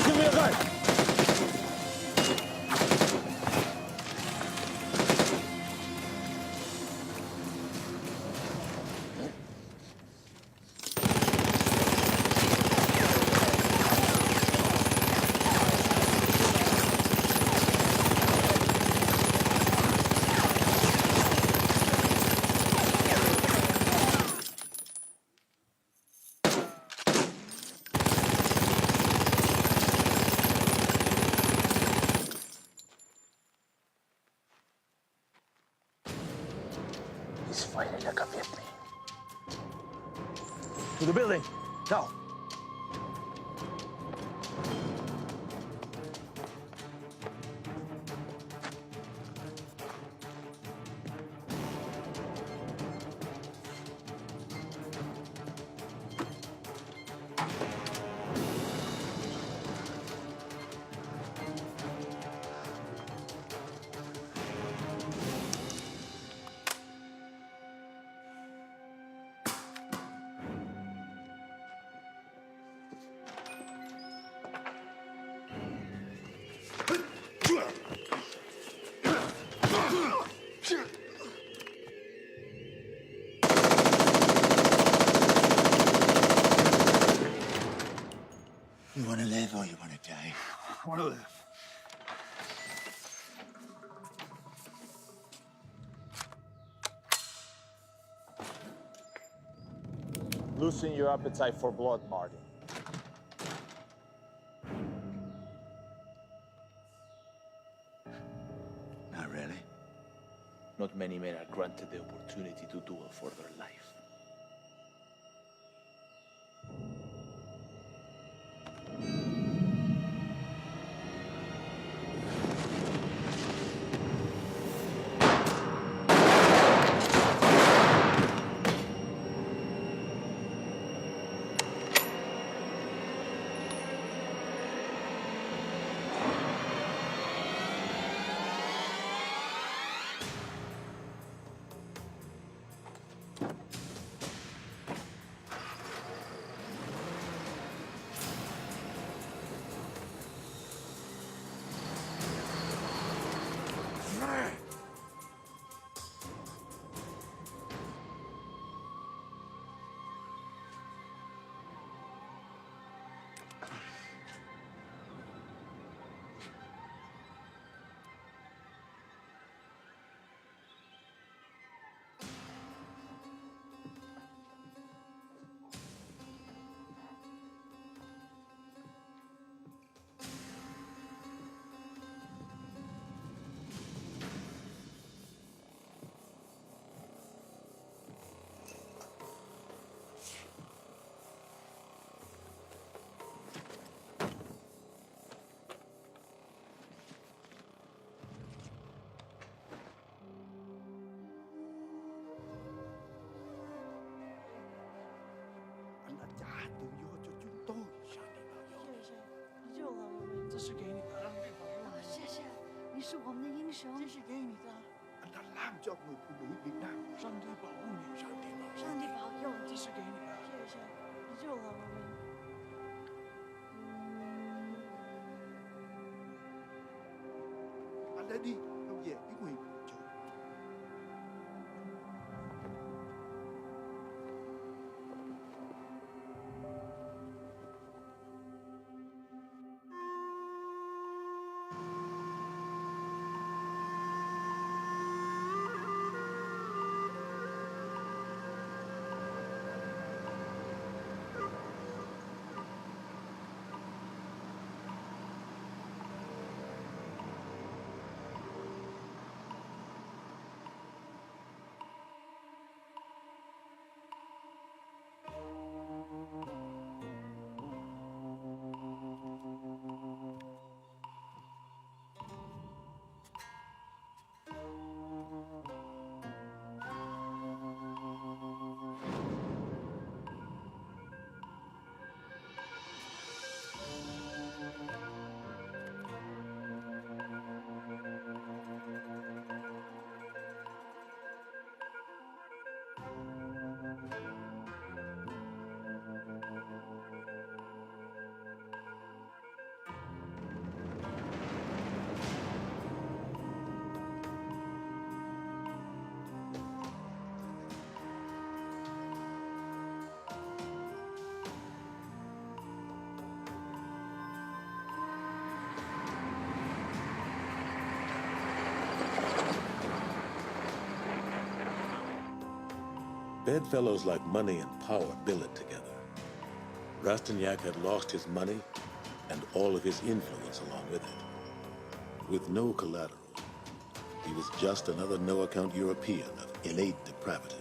O: Give me a gun!
D: He's fighting like a Vietnamese.
O: To the building, now!
F: You want to live or you want to die?
O: I want to live.
D: Loosen your appetite for blood, Martin.
F: Not really.
D: Not many men are granted the opportunity to duel for their life.
P: 是我们的英雄。
N: 这是给你的，他làm cho người phụ nữ Việt Nam. 上帝保护你，上帝保护你。
P: 上帝保佑你。
N: 这是给你的。
P: 谢谢，你救了我们。
N: Anh đã đi đâu về cái nguyện trời.
A: Bedfellows like money and power billet together. Rastignac had lost his money and all of his influence along with it. With no collateral, he was just another no-account European of innate depravity.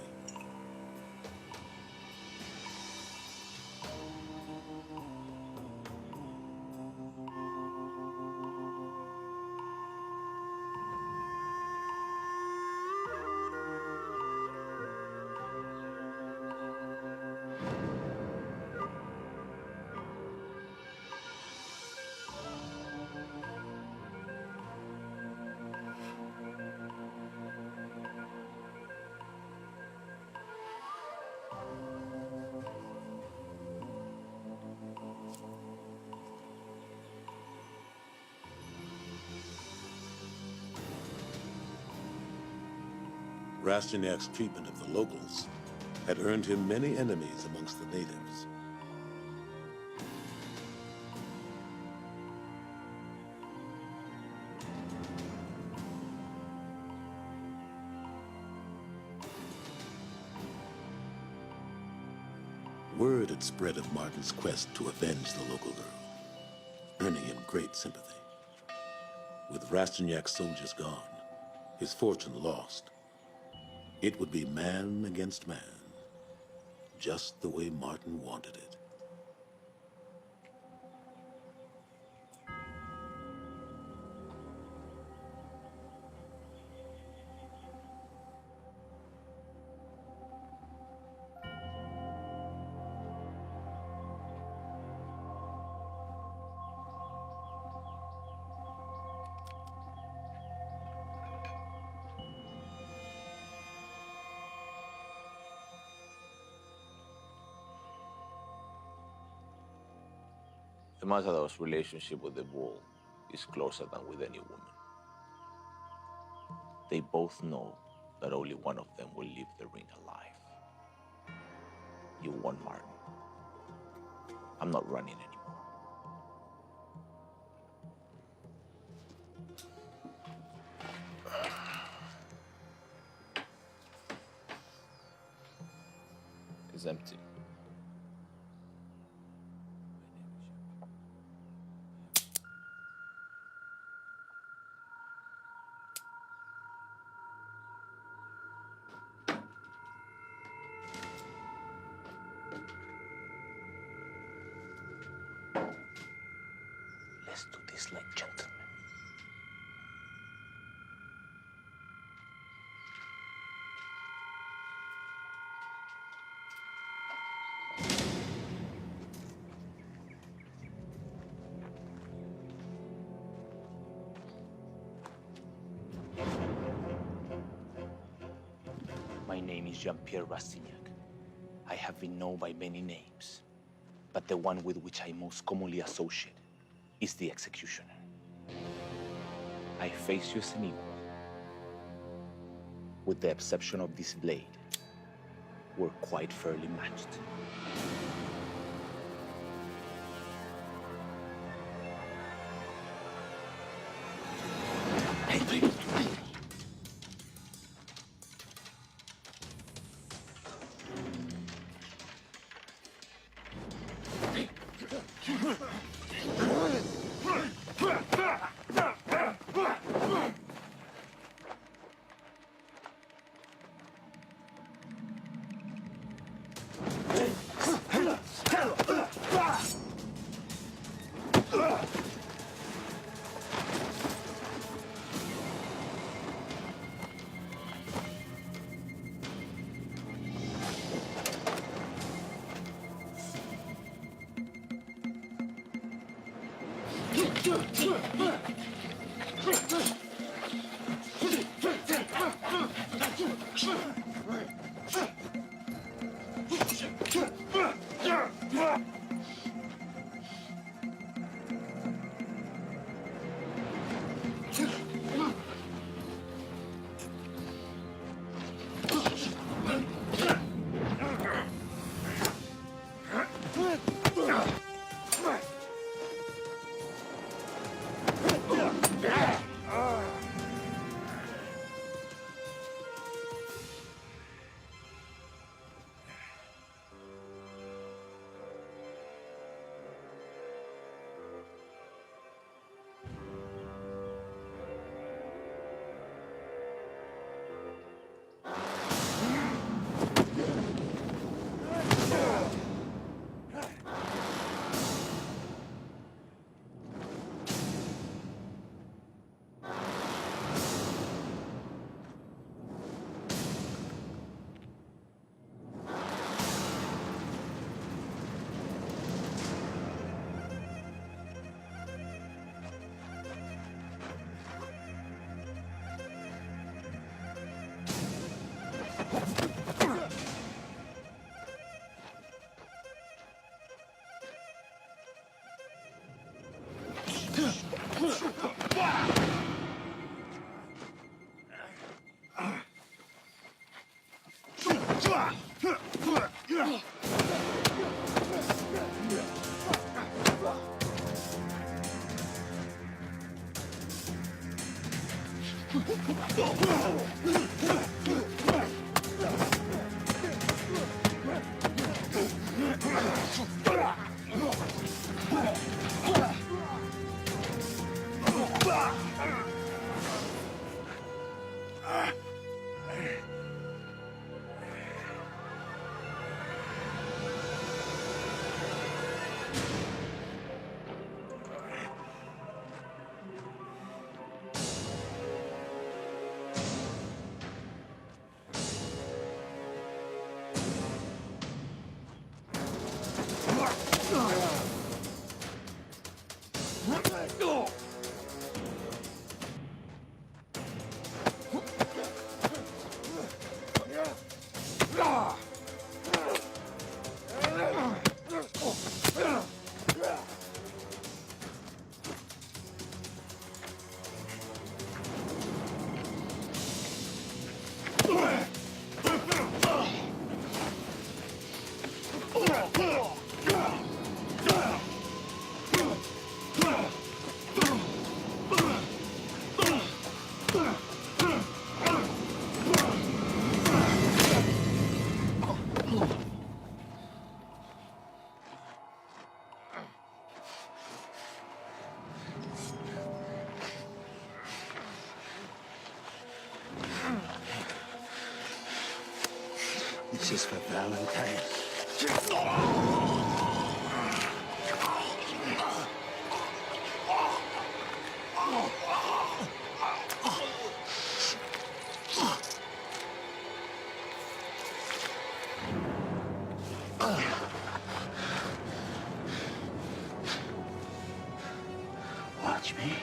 A: Rastignac's treatment of the locals had earned him many enemies amongst the natives. Word had spread of Martin's quest to avenge the local girl, earning him great sympathy. With Rastignac's soldiers gone, his fortune lost, it would be man against man, just the way Martin wanted it.
D: The Matador's relationship with the bull is closer than with any woman. They both know that only one of them will leave the ring alive. You won, Martin. I'm not running anymore. It's empty. Let's do this like gentlemen.
Q: My name is Jean-Pierre Rastignac. I have been known by many names, but the one with which I most commonly associate is the executioner. I face you as an equal. With the exception of this blade, we're quite fairly matched.
F: This is for Valentine. Watch me.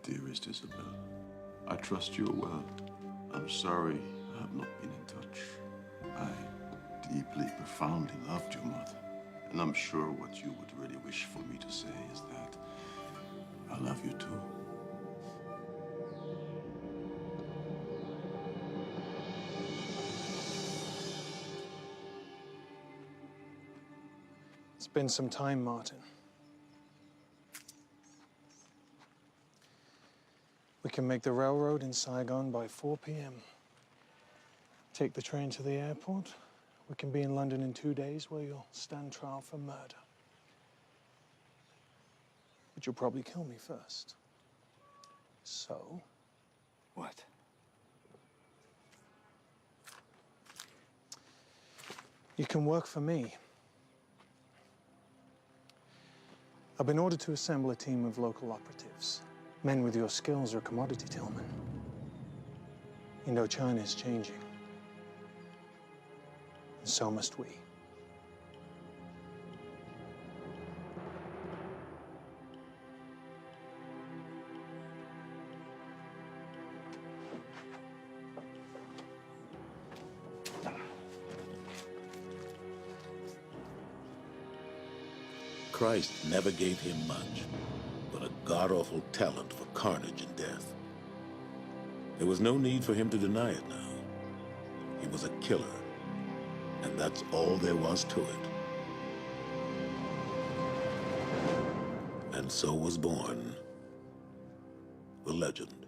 C: Dearest Isabel, I trust you well. I'm sorry I have not been in touch. I deeply, profoundly loved your mother. And I'm sure what you would really wish for me to say is that I love you too.
I: It's been some time, Martin. We can make the railroad in Saigon by 4 p.m. Take the train to the airport. We can be in London in 2 days where you'll stand trial for murder. But you'll probably kill me first. So?
F: What?
I: You can work for me. I've been ordered to assemble a team of local operatives. Men with your skills are a commodity, Tilman. Indochina is changing. And so must we.
A: Christ never gave him much, but a god-awful talent for carnage and death. There was no need for him to deny it now. He was a killer, and that's all there was to it. And so was born the legend.